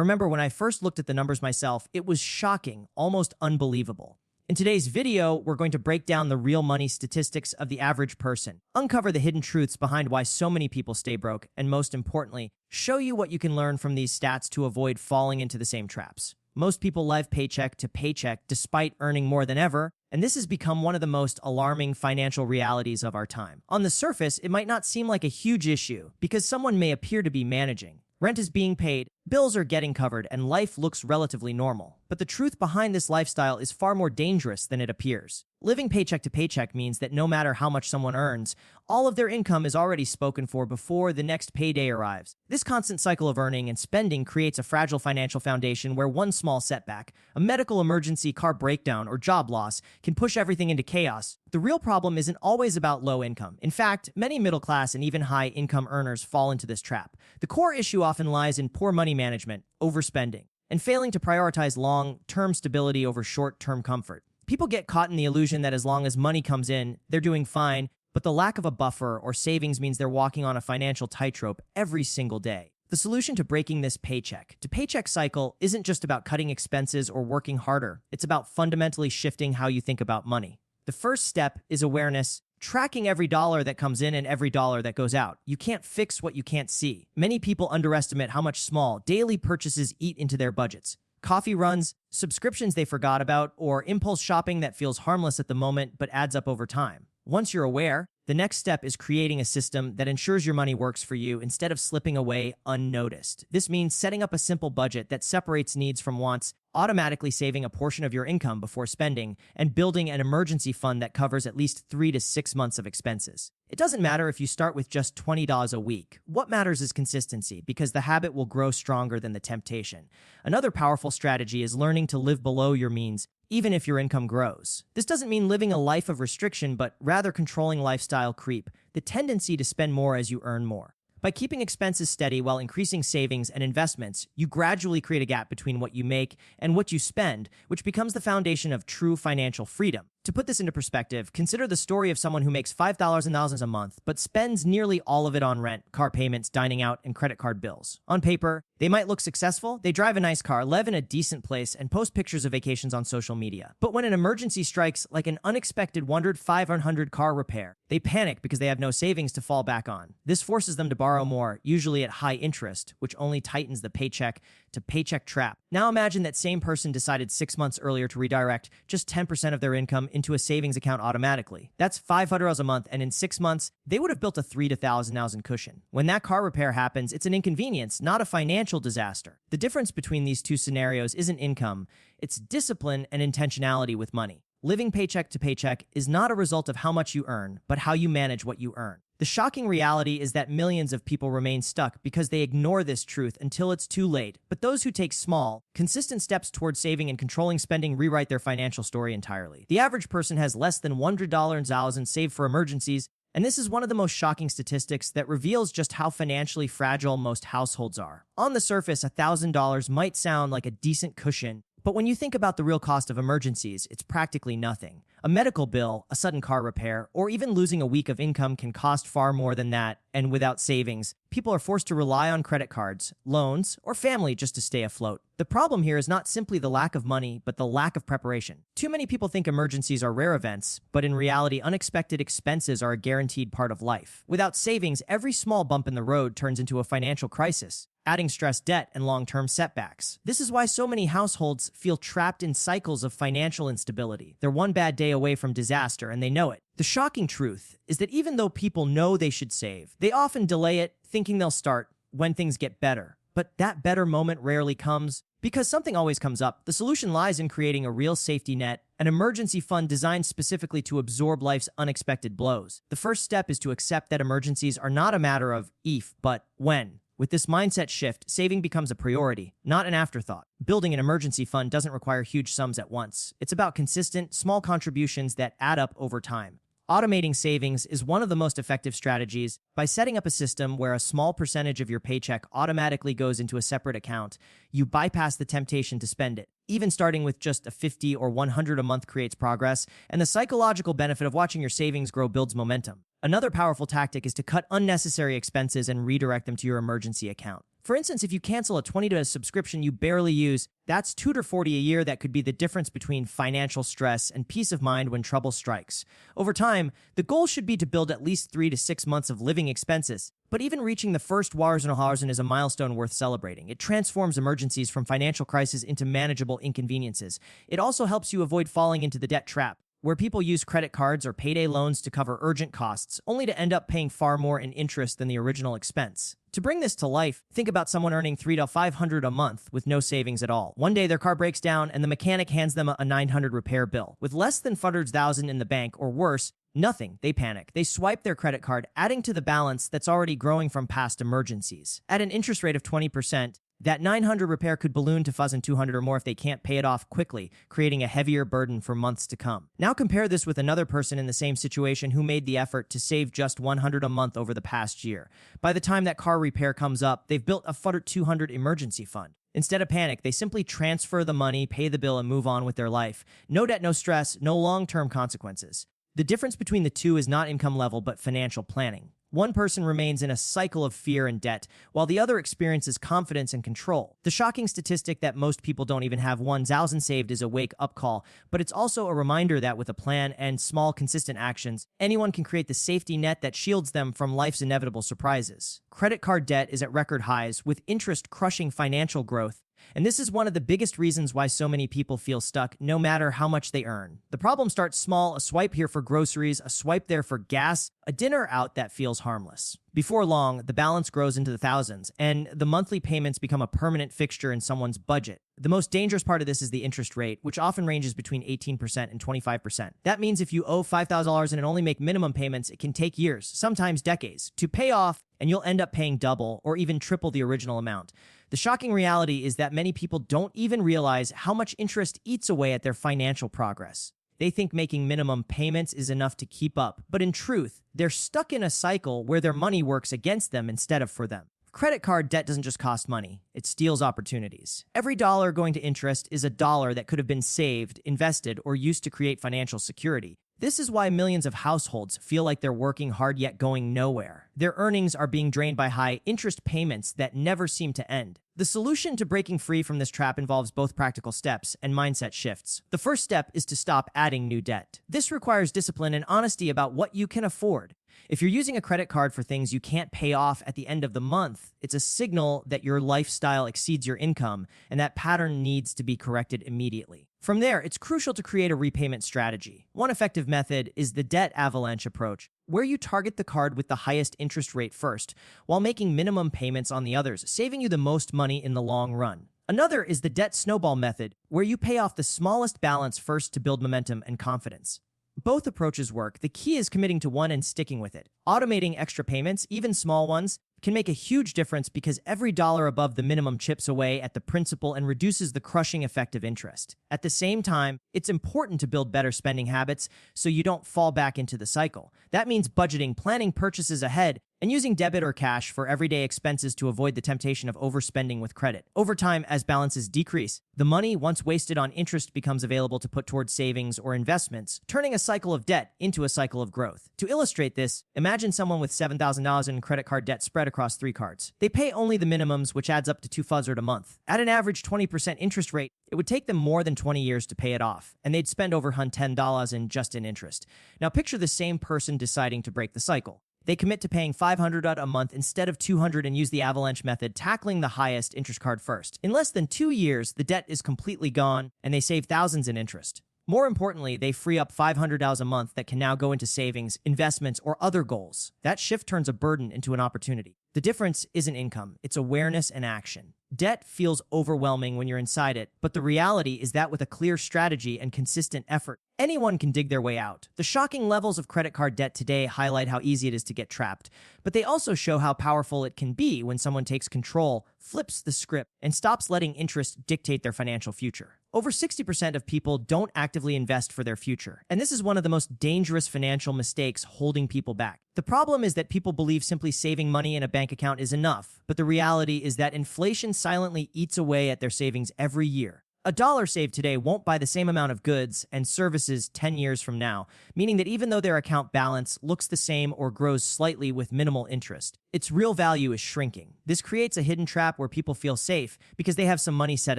remember when I first looked at the numbers myself, it was shocking, almost unbelievable. In today's video, we're going to break down the real money statistics of the average person, uncover the hidden truths behind why so many people stay broke, and most importantly, show you what you can learn from these stats to avoid falling into the same traps. Most people live paycheck to paycheck despite earning more than ever, and this has become one of the most alarming financial realities of our time. On the surface, it might not seem like a huge issue because someone may appear to be managing. Rent is being paid, bills are getting covered, and life looks relatively normal. But the truth behind this lifestyle is far more dangerous than it appears. Living paycheck to paycheck means that no matter how much someone earns, all of their income is already spoken for before the next payday arrives. This constant cycle of earning and spending creates a fragile financial foundation where one small setback, a medical emergency, car breakdown, or job loss can push everything into chaos. The real problem isn't always about low income. In fact, many middle class and even high income earners fall into this trap. The core issue often lies in poor money management, overspending, and failing to prioritize long-term stability over short-term comfort. People get caught in the illusion that as long as money comes in, they're doing fine, but the lack of a buffer or savings means they're walking on a financial tightrope every single day. The solution to breaking this paycheck to paycheck cycle isn't just about cutting expenses or working harder. It's about fundamentally shifting how you think about money. The first step is awareness, tracking every dollar that comes in and every dollar that goes out. You can't fix what you can't see. Many people underestimate how much small, daily purchases eat into their budgets. Coffee runs, subscriptions they forgot about, or impulse shopping that feels harmless at the moment but adds up over time. Once you're aware, the next step is creating a system that ensures your money works for you instead of slipping away unnoticed. This means setting up a simple budget that separates needs from wants, automatically saving a portion of your income before spending, and building an emergency fund that covers at least 3 to 6 months of expenses. It doesn't matter if you start with just $20 a week. What matters is consistency, because the habit will grow stronger than the temptation. Another powerful strategy is learning to live below your means, even if your income grows. This doesn't mean living a life of restriction, but rather controlling lifestyle creep, the tendency to spend more as you earn more. By keeping expenses steady while increasing savings and investments, you gradually create a gap between what you make and what you spend, which becomes the foundation of true financial freedom. To put this into perspective, consider the story of someone who makes $5,000 a month, but spends nearly all of it on rent, car payments, dining out, and credit card bills. On paper, they might look successful, they drive a nice car, live in a decent place, and post pictures of vacations on social media. But when an emergency strikes, like an unexpected $500 car repair, they panic because they have no savings to fall back on. This forces them to borrow more, usually at high interest, which only tightens the paycheck to paycheck trap. Now imagine that same person decided 6 months earlier to redirect just 10% of their income into a savings account automatically. That's $500 a month, and in 6 months, they would have built a $3,000 to $1,000 cushion. When that car repair happens, it's an inconvenience, not a financial disaster. The difference between these two scenarios isn't income, it's discipline and intentionality with money. Living paycheck to paycheck is not a result of how much you earn, but how you manage what you earn. The shocking reality is that millions of people remain stuck because they ignore this truth until it's too late. But those who take small, consistent steps towards saving and controlling spending rewrite their financial story entirely. The average person has less than $100 saved for emergencies, and this is one of the most shocking statistics that reveals just how financially fragile most households are. On the surface, $1,000 might sound like a decent cushion, but when you think about the real cost of emergencies, it's practically nothing. A medical bill, a sudden car repair, or even losing a week of income can cost far more than that, and without savings, people are forced to rely on credit cards, loans, or family just to stay afloat. The problem here is not simply the lack of money, but the lack of preparation. Too many people think emergencies are rare events, but in reality, unexpected expenses are a guaranteed part of life. Without savings, every small bump in the road turns into a financial crisis, adding stress, debt, and long-term setbacks. This is why so many households feel trapped in cycles of financial instability. They're one bad day away from disaster, and they know it. The shocking truth is that even though people know they should save, they often delay it, thinking they'll start when things get better. But that better moment rarely comes, because something always comes up. The solution lies in creating a real safety net, an emergency fund designed specifically to absorb life's unexpected blows. The first step is to accept that emergencies are not a matter of if, but when. With this mindset shift, saving becomes a priority, not an afterthought. Building an emergency fund doesn't require huge sums at once. It's about consistent, small contributions that add up over time. Automating savings is one of the most effective strategies. By setting up a system where a small percentage of your paycheck automatically goes into a separate account, you bypass the temptation to spend it. Even starting with just a $50 or $100 a month creates progress, and the psychological benefit of watching your savings grow builds momentum. Another powerful tactic is to cut unnecessary expenses and redirect them to your emergency account. For instance, if you cancel a $20 subscription you barely use, that's $240 a year that could be the difference between financial stress and peace of mind when trouble strikes. Over time, the goal should be to build at least 3 to 6 months of living expenses. But even reaching the first $1,000 is a milestone worth celebrating. It transforms emergencies from financial crises into manageable inconveniences. It also helps you avoid falling into the debt trap, where people use credit cards or payday loans to cover urgent costs, only to end up paying far more in interest than the original expense. To bring this to life, think about someone earning $300 to $500 a month with no savings at all. One day their car breaks down and the mechanic hands them a $900 repair bill. With less than $100,000 in the bank, or worse, nothing, they panic. They swipe their credit card, adding to the balance that's already growing from past emergencies. At an interest rate of 20%, that $900 repair could balloon to $1,200 or more if they can't pay it off quickly, creating a heavier burden for months to come. Now compare this with another person in the same situation who made the effort to save just $100 a month over the past year. By the time that car repair comes up, they've built a $200 emergency fund. Instead of panic, they simply transfer the money, pay the bill, and move on with their life. No debt, no stress, no long-term consequences. The difference between the two is not income level, but financial planning. One person remains in a cycle of fear and debt, while the other experiences confidence and control. The shocking statistic that most people don't even have 1,000 saved is a wake-up call, but it's also a reminder that with a plan and small, consistent actions, anyone can create the safety net that shields them from life's inevitable surprises. Credit card debt is at record highs, with interest crushing financial growth. And this is one of the biggest reasons why so many people feel stuck, no matter how much they earn. The problem starts small: a swipe here for groceries, a swipe there for gas, a dinner out that feels harmless. Before long, the balance grows into the thousands, and the monthly payments become a permanent fixture in someone's budget. The most dangerous part of this is the interest rate, which often ranges between 18% and 25%. That means if you owe $5,000 and only make minimum payments, it can take years, sometimes decades, to pay off, and you'll end up paying double or even triple the original amount. The shocking reality is that many people don't even realize how much interest eats away at their financial progress. They think making minimum payments is enough to keep up, but in truth, they're stuck in a cycle where their money works against them instead of for them. Credit card debt doesn't just cost money, it steals opportunities. Every dollar going to interest is a dollar that could have been saved, invested, or used to create financial security. This is why millions of households feel like they're working hard yet going nowhere. Their earnings are being drained by high interest payments that never seem to end. The solution to breaking free from this trap involves both practical steps and mindset shifts. The first step is to stop adding new debt. This requires discipline and honesty about what you can afford. If you're using a credit card for things you can't pay off at the end of the month, it's a signal that your lifestyle exceeds your income, and that pattern needs to be corrected immediately. From there, it's crucial to create a repayment strategy. One effective method is the debt avalanche approach, where you target the card with the highest interest rate first, while making minimum payments on the others, saving you the most money in the long run. Another is the debt snowball method, where you pay off the smallest balance first to build momentum and confidence. Both approaches work. The key is committing to one and sticking with it. Automating extra payments, even small ones, can make a huge difference because every dollar above the minimum chips away at the principal and reduces the crushing effect of interest. At the same time, it's important to build better spending habits so you don't fall back into the cycle. That means budgeting, planning purchases ahead, and using debit or cash for everyday expenses to avoid the temptation of overspending with credit. Over time, as balances decrease, the money once wasted on interest becomes available to put towards savings or investments, turning a cycle of debt into a cycle of growth. To illustrate this, imagine someone with $7,000 in credit card debt spread across 3 cards. They pay only the minimums, which adds up to $2,000 a month. At an average 20% interest rate, it would take them more than 20 years to pay it off, and they'd spend over $10 in just in interest. Now picture the same person deciding to break the cycle. They commit to paying $500 a month instead of $200 and use the avalanche method, tackling the highest interest card first. In less than 2 years, the debt is completely gone, and they save thousands in interest. More importantly, they free up $500 a month that can now go into savings, investments, or other goals. That shift turns a burden into an opportunity. The difference isn't income, it's awareness and action. Debt feels overwhelming when you're inside it, but the reality is that with a clear strategy and consistent effort, anyone can dig their way out. The shocking levels of credit card debt today highlight how easy it is to get trapped, but they also show how powerful it can be when someone takes control, flips the script, and stops letting interest dictate their financial future. Over 60% of people don't actively invest for their future, and this is one of the most dangerous financial mistakes holding people back. The problem is that people believe simply saving money in a bank account is enough, but the reality is that inflation silently eats away at their savings every year. A dollar saved today won't buy the same amount of goods and services 10 years from now, meaning that even though their account balance looks the same or grows slightly with minimal interest, its real value is shrinking. This creates a hidden trap where people feel safe because they have some money set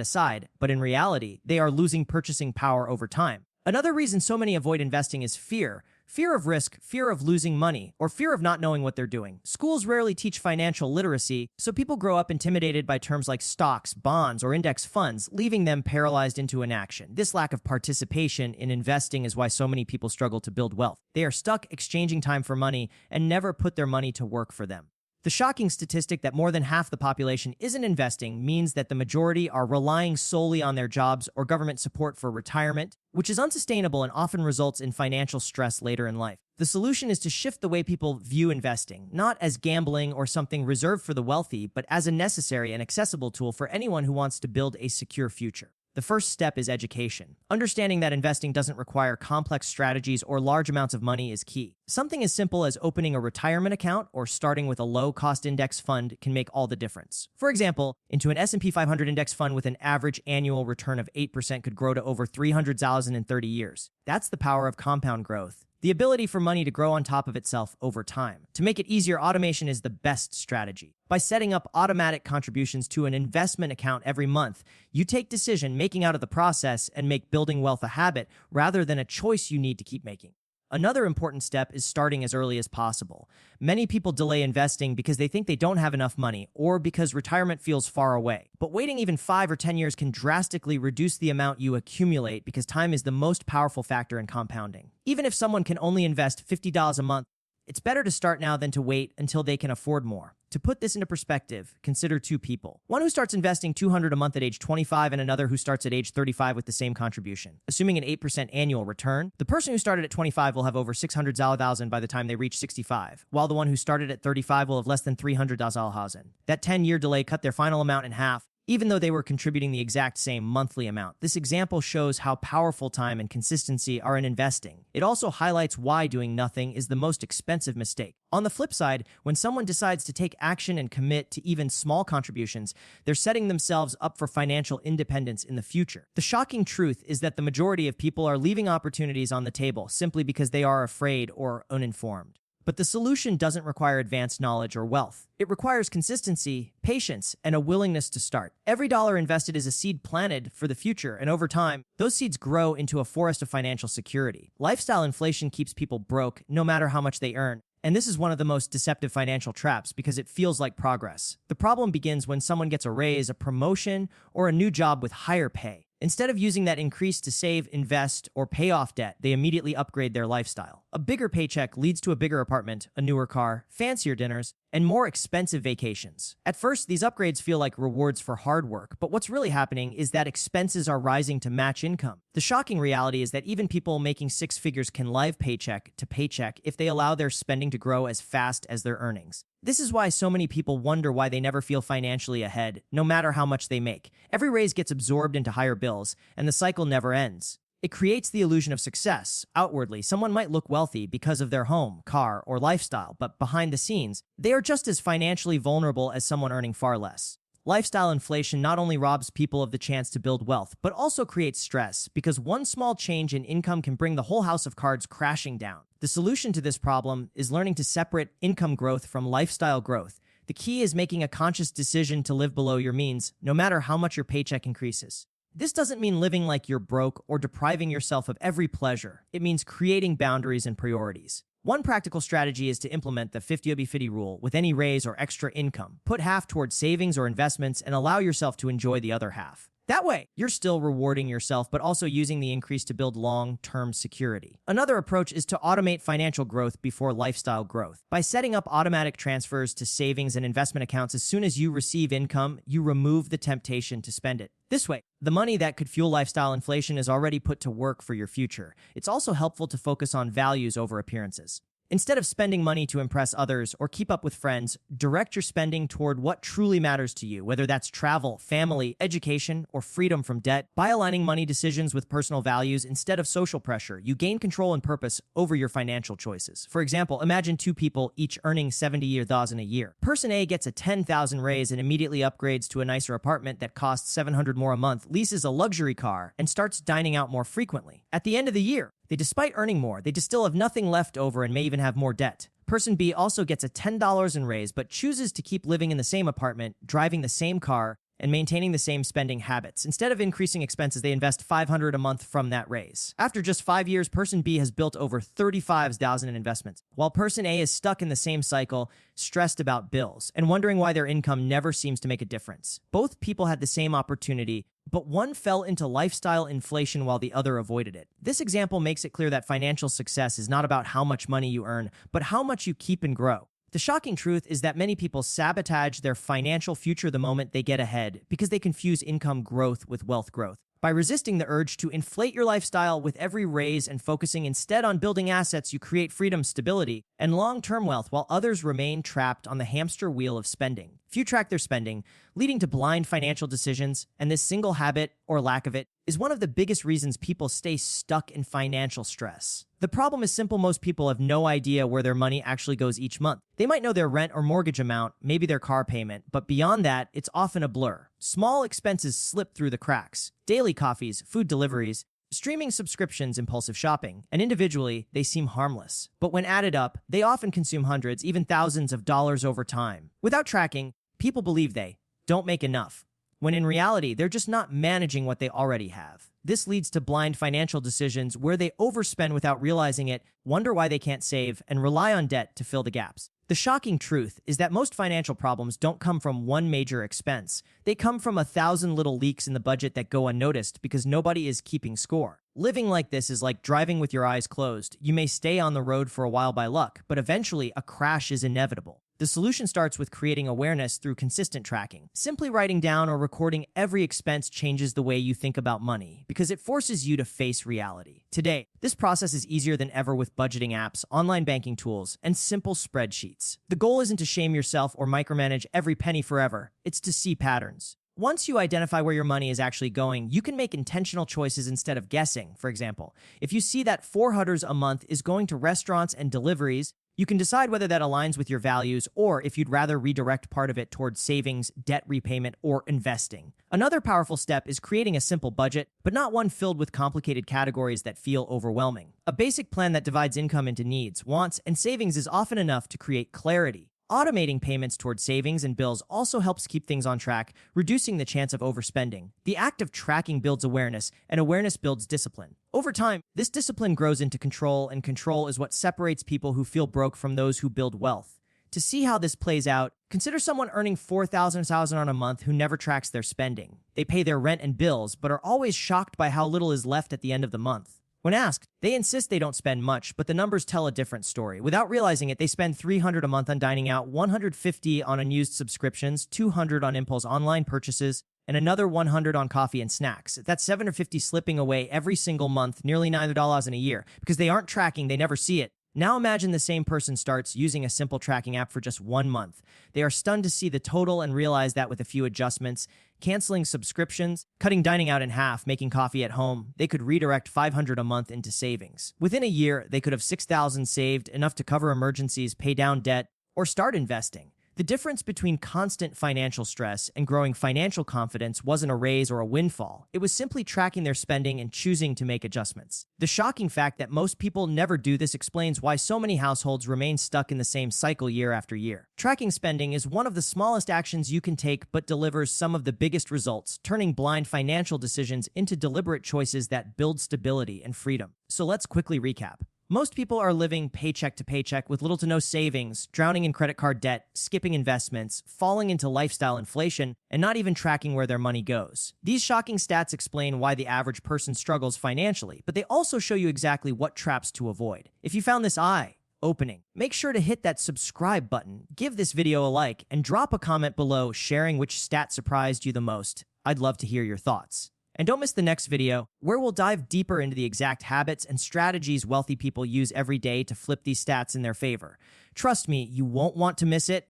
aside, but in reality, they are losing purchasing power over time. Another reason so many avoid investing is fear. Fear of risk, fear of losing money, or fear of not knowing what they're doing. Schools rarely teach financial literacy, so people grow up intimidated by terms like stocks, bonds, or index funds, leaving them paralyzed into inaction. This lack of participation in investing is why so many people struggle to build wealth. They are stuck exchanging time for money and never put their money to work for them. The shocking statistic that more than half the population isn't investing means that the majority are relying solely on their jobs or government support for retirement, which is unsustainable and often results in financial stress later in life. The solution is to shift the way people view investing, not as gambling or something reserved for the wealthy, but as a necessary and accessible tool for anyone who wants to build a secure future. The first step is education. Understanding that investing doesn't require complex strategies or large amounts of money is key. Something as simple as opening a retirement account or starting with a low-cost index fund can make all the difference. For example, into an S&P 500 index fund with an average annual return of 8% could grow to over $300,000 in 30 years. That's the power of compound growth. The ability for money to grow on top of itself over time. To make it easier, automation is the best strategy. By setting up automatic contributions to an investment account every month, you take decision-making out of the process and make building wealth a habit rather than a choice you need to keep making. Another important step is starting as early as possible. Many people delay investing because they think they don't have enough money or because retirement feels far away. But waiting even 5 or 10 years can drastically reduce the amount you accumulate because time is the most powerful factor in compounding. Even if someone can only invest $50 a month, it's better to start now than to wait until they can afford more. To put this into perspective, consider two people. One who starts investing $200 a month at age 25 and another who starts at age 35 with the same contribution. Assuming an 8% annual return, the person who started at 25 will have over $600,000 by the time they reach 65, while the one who started at 35 will have less than $300,000. That 10-year delay cut their final amount in half, even though they were contributing the exact same monthly amount. This example shows how powerful time and consistency are in investing. It also highlights why doing nothing is the most expensive mistake. On the flip side, when someone decides to take action and commit to even small contributions, they're setting themselves up for financial independence in the future. The shocking truth is that the majority of people are leaving opportunities on the table simply because they are afraid or uninformed. But the solution doesn't require advanced knowledge or wealth. It requires consistency, patience, and a willingness to start. Every dollar invested is a seed planted for the future, and over time, those seeds grow into a forest of financial security. Lifestyle inflation keeps people broke, no matter how much they earn. And this is one of the most deceptive financial traps because it feels like progress. The problem begins when someone gets a raise, a promotion, or a new job with higher pay. Instead of using that increase to save, invest, or pay off debt, they immediately upgrade their lifestyle. A bigger paycheck leads to a bigger apartment, a newer car, fancier dinners, and more expensive vacations. At first, these upgrades feel like rewards for hard work, but what's really happening is that expenses are rising to match income. The shocking reality is that even people making six figures can live paycheck to paycheck if they allow their spending to grow as fast as their earnings. This is why so many people wonder why they never feel financially ahead, no matter how much they make. Every raise gets absorbed into higher bills, and the cycle never ends. It creates the illusion of success. Outwardly, someone might look wealthy because of their home, car, or lifestyle, but behind the scenes, they are just as financially vulnerable as someone earning far less. Lifestyle inflation not only robs people of the chance to build wealth, but also creates stress, because one small change in income can bring the whole house of cards crashing down. The solution to this problem is learning to separate income growth from lifestyle growth. The key is making a conscious decision to live below your means, no matter how much your paycheck increases. This doesn't mean living like you're broke or depriving yourself of every pleasure. It means creating boundaries and priorities. One practical strategy is to implement the 50-50 rule with any raise or extra income. Put half towards savings or investments and allow yourself to enjoy the other half. That way, you're still rewarding yourself, but also using the increase to build long-term security. Another approach is to automate financial growth before lifestyle growth. By setting up automatic transfers to savings and investment accounts as soon as you receive income, you remove the temptation to spend it. This way, the money that could fuel lifestyle inflation is already put to work for your future. It's also helpful to focus on values over appearances. Instead of spending money to impress others or keep up with friends, direct your spending toward what truly matters to you, whether that's travel, family, education, or freedom from debt. By aligning money decisions with personal values instead of social pressure, you gain control and purpose over your financial choices. For example, imagine two people each earning $70,000 a year. Person A gets a $10,000 raise and immediately upgrades to a nicer apartment that costs $700 more a month, leases a luxury car, and starts dining out more frequently. At the end of the year, despite earning more, they just still have nothing left over and may even have more debt. Person B also gets a $10 in raise, but chooses to keep living in the same apartment, driving the same car, and maintaining the same spending habits. Instead of increasing expenses, they invest $500 a month from that raise. After just 5 years, person B has built over $35,000 in investments, while person A is stuck in the same cycle, stressed about bills, and wondering why their income never seems to make a difference. Both people had the same opportunity, but one fell into lifestyle inflation while the other avoided it. This example makes it clear that financial success is not about how much money you earn, but how much you keep and grow. The shocking truth is that many people sabotage their financial future the moment they get ahead because they confuse income growth with wealth growth. By resisting the urge to inflate your lifestyle with every raise and focusing instead on building assets, you create freedom, stability, and long-term wealth while others remain trapped on the hamster wheel of spending. Few track their spending, leading to blind financial decisions, and this single habit, or lack of it, is one of the biggest reasons people stay stuck in financial stress. The problem is simple. Most people have no idea where their money actually goes each month. They might know their rent or mortgage amount, maybe their car payment, but beyond that, it's often a blur. Small expenses slip through the cracks. Daily coffees, food deliveries, streaming subscriptions, impulsive shopping, and individually, they seem harmless. But when added up, they often consume hundreds, even thousands of dollars over time. Without tracking, people believe they don't make enough, when in reality, they're just not managing what they already have. This leads to blind financial decisions where they overspend without realizing it, wonder why they can't save, and rely on debt to fill the gaps. The shocking truth is that most financial problems don't come from one major expense. They come from 1,000 little leaks in the budget that go unnoticed because nobody is keeping score. Living like this is like driving with your eyes closed. You may stay on the road for a while by luck, but eventually a crash is inevitable. The solution starts with creating awareness through consistent tracking. Simply writing down or recording every expense changes the way you think about money because it forces you to face reality. Today, this process is easier than ever with budgeting apps, online banking tools, and simple spreadsheets. The goal isn't to shame yourself or micromanage every penny forever. It's to see patterns. Once you identify where your money is actually going, you can make intentional choices instead of guessing. For example, if you see that $400 a month is going to restaurants and deliveries, you can decide whether that aligns with your values or if you'd rather redirect part of it towards savings, debt repayment, or investing. Another powerful step is creating a simple budget, but not one filled with complicated categories that feel overwhelming. A basic plan that divides income into needs, wants, and savings is often enough to create clarity. Automating payments towards savings and bills also helps keep things on track, reducing the chance of overspending. The act of tracking builds awareness, and awareness builds discipline. Over time, this discipline grows into control, and control is what separates people who feel broke from those who build wealth. To see how this plays out, consider someone earning $4,000 on a month who never tracks their spending. They pay their rent and bills, but are always shocked by how little is left at the end of the month. When asked, they insist they don't spend much, but the numbers tell a different story. Without realizing it, they spend $300 a month on dining out, $150 on unused subscriptions, $200 on impulse online purchases, and another $100 on coffee and snacks. That's $750 slipping away every single month, nearly $900 in a year. Because they aren't tracking, they never see it. Now imagine the same person starts using a simple tracking app for just 1 month. They are stunned to see the total and realize that with a few adjustments, canceling subscriptions, cutting dining out in half, making coffee at home, they could redirect $500 a month into savings. Within a year, they could have $6,000 saved, enough to cover emergencies, pay down debt, or start investing. The difference between constant financial stress and growing financial confidence wasn't a raise or a windfall. It was simply tracking their spending and choosing to make adjustments. The shocking fact that most people never do this explains why so many households remain stuck in the same cycle year after year. Tracking spending is one of the smallest actions you can take but delivers some of the biggest results, turning blind financial decisions into deliberate choices that build stability and freedom. So let's quickly recap. Most people are living paycheck to paycheck with little to no savings, drowning in credit card debt, skipping investments, falling into lifestyle inflation, and not even tracking where their money goes. These shocking stats explain why the average person struggles financially, but they also show you exactly what traps to avoid. If you found this eye-opening, make sure to hit that subscribe button, give this video a like, and drop a comment below sharing which stat surprised you the most. I'd love to hear your thoughts. And don't miss the next video, where we'll dive deeper into the exact habits and strategies wealthy people use every day to flip these stats in their favor. Trust me, you won't want to miss it.